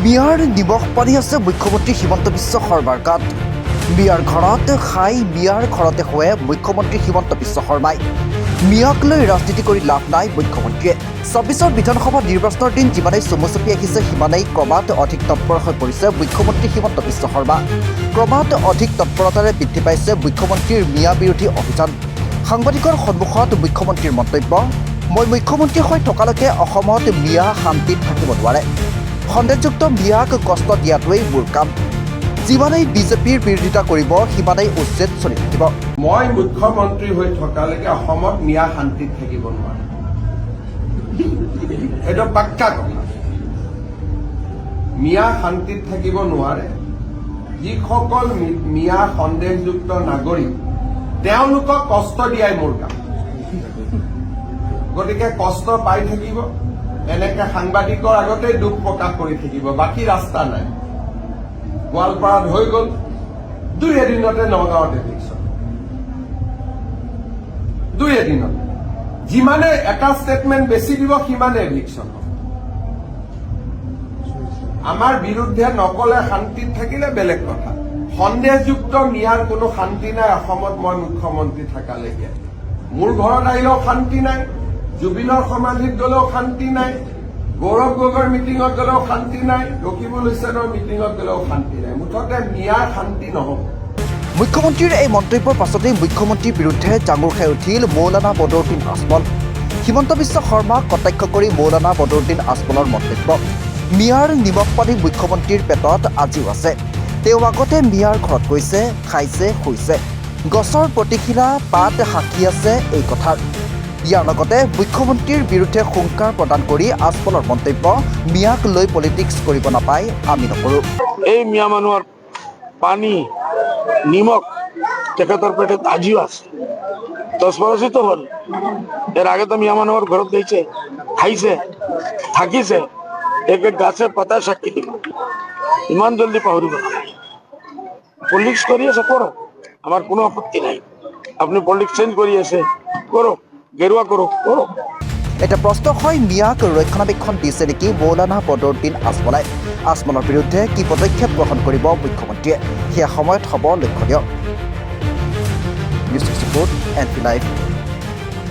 মিয়াৰ নিমখ পানী আছে মুখ্যমন্ত্ৰী হিমন্ত বিশ্ব শৰ্মাৰ গাত। মিয়াৰ ঘৰত খাই মিয়াৰ ঘৰতে শুৱে মুখ্যমন্ত্ৰী হিমন্ত বিশ্ব শৰ্মাই। মিয়াক লৈ ৰাজনীতি কৰি লাভ নাই মুখ্যমন্ত্ৰীয়ে। ২৬ৰ বিধানসভা নিৰ্বাচনৰ দিন যিমানেই চমুচপি আহিছে সিমানেই ক্ৰমাৎ অধিক তৎপৰ হৈ পৰিছে মুখ্যমন্ত্ৰী হিমন্ত বিশ্ব শৰ্মা। ক্ৰমাৎ অধিক তৎপৰতাৰে বৃদ্ধি পাইছে মুখ্যমন্ত্ৰীৰ মিয়া বিৰোধী অভিযান। সাংবাদিকৰ সন্মুখত মুখ্যমন্ত্ৰীৰ মন্তব্য, মই মুখ্যমন্ত্ৰী হৈ থকালৈকে অসমত মিয়া শান্তিত থাকিব নোৱাৰে। সন্দেহযুক্ত মিয়াক কষ্ট দিয়াটোৱেই মোৰ কাম। যিমানেই বিজেপিৰ বিৰোধিতা কৰিব সিমানেই উচ্ছেদ চলি থাকিব। মই মুখ্যমন্ত্ৰী হৈ থকালৈকে অসমত মিয়া শান্তিত থাকিব নোৱাৰে। এইটো পাক্কা কথা। মিয়া শান্তিত থাকিব নোৱাৰে। যিসকল মিয়া সন্দেহযুক্ত নাগৰিক তেওঁলোকক কষ্ট দিয়াই মোৰ কাম। গতিকে কষ্ট পাই থাকিব, এনেকে সাংবাদিকৰ আগতে দুখ প্ৰকাশ কৰি থাকিব, বাকী ৰাস্তা নাই। গোৱালপাৰাত হৈ গ'ল, দুই এদিনতে নগাঁৱত ইলেকশ্যন, দুই এদিনতে। যিমানে এটা ষ্টেটমেণ্ট বেছি দিব সিমানে ইলেকশ্যন হ'ব। আমাৰ বিৰুদ্ধে নকলে শান্তিত থাকিলে বেলেগ কথা। সন্দেহযুক্ত মিয়াৰ কোনো শান্তি নাই অসমত। মই মুখ্যমন্ত্ৰী থকালৈকে মোৰ ঘৰত আহিলেও শান্তি নাই, জুবিনৰ সমাধিত গ'লেও শান্তি নাই, গৌৰৱ গগৈৰ মিটিঙত গ'লেও শান্তি নাই, ৰকিবুল হুছেইনৰ মিটিঙত গ'লেও শান্তি নাই। মুঠতে মিয়াৰ শান্তি নহ'ব। মুখ্যমন্ত্ৰীৰ এই মন্তব্যৰ পাছতেই মুখ্যমন্ত্ৰীৰ বিৰুদ্ধে জাঙুৰ খাই উঠিল মৌলানা বদৰুদ্দিন আজমল। হিমন্ত বিশ্ব শৰ্মাক কটাক্ষ কৰি মৌলানা বদৰুদ্দিন আজমলৰ মন্তব্য, মিয়াৰ নিমখ পানী মুখ্যমন্ত্ৰীৰ পেটত আজিও আছে। তেওঁ আগতে মিয়াৰ ঘৰত গৈছে, খাইছে, শুইছে। গছৰ প্ৰতিশিলা পাত সাক্ষী আছে এই কথাৰ। ইয়াৰ লগতে মুখ্যমন্ত্ৰীৰ বিৰুদ্ধে হুংকাৰ প্ৰদান কৰি আজমলৰ মন্তব্য, মিয়াক লৈ পলিটিক্স কৰিব নাপায়, আমি নকৰোঁ। এই মিয়া মানুহৰ পানী নিমখ তেখেতৰ পেটত আজিও আছে। 10 বছৰতো হ'ল। এৰ আগে তো মিয়া মানুহৰ ঘৰত গৈছে, খাইছে, থাকিছে, একে গাছে পাতা সাক্ষী দিব। ইমান জলদি পাহৰিব নালাগে। পলিটিক্স কৰি আছে কৰক, আমাৰ কোনো আপত্তি নাই। আপুনি পলিটিক্স চেঞ্জ কৰি আছে কৰক, গেৰুৱা কৰক, কৰক। এতিয়া প্ৰশ্ন হয়, মিয়াক ৰক্ষণাবেক্ষণ দিছে নেকি মৌলানা বদৰুদ্দিন আজমলে? আজমলৰ বিৰুদ্ধে কি পদক্ষেপ গ্ৰহণ কৰিব মুখ্যমন্ত্ৰীয়ে, সেয়া সময়ত হ'ব লক্ষণীয়। News report NP Live।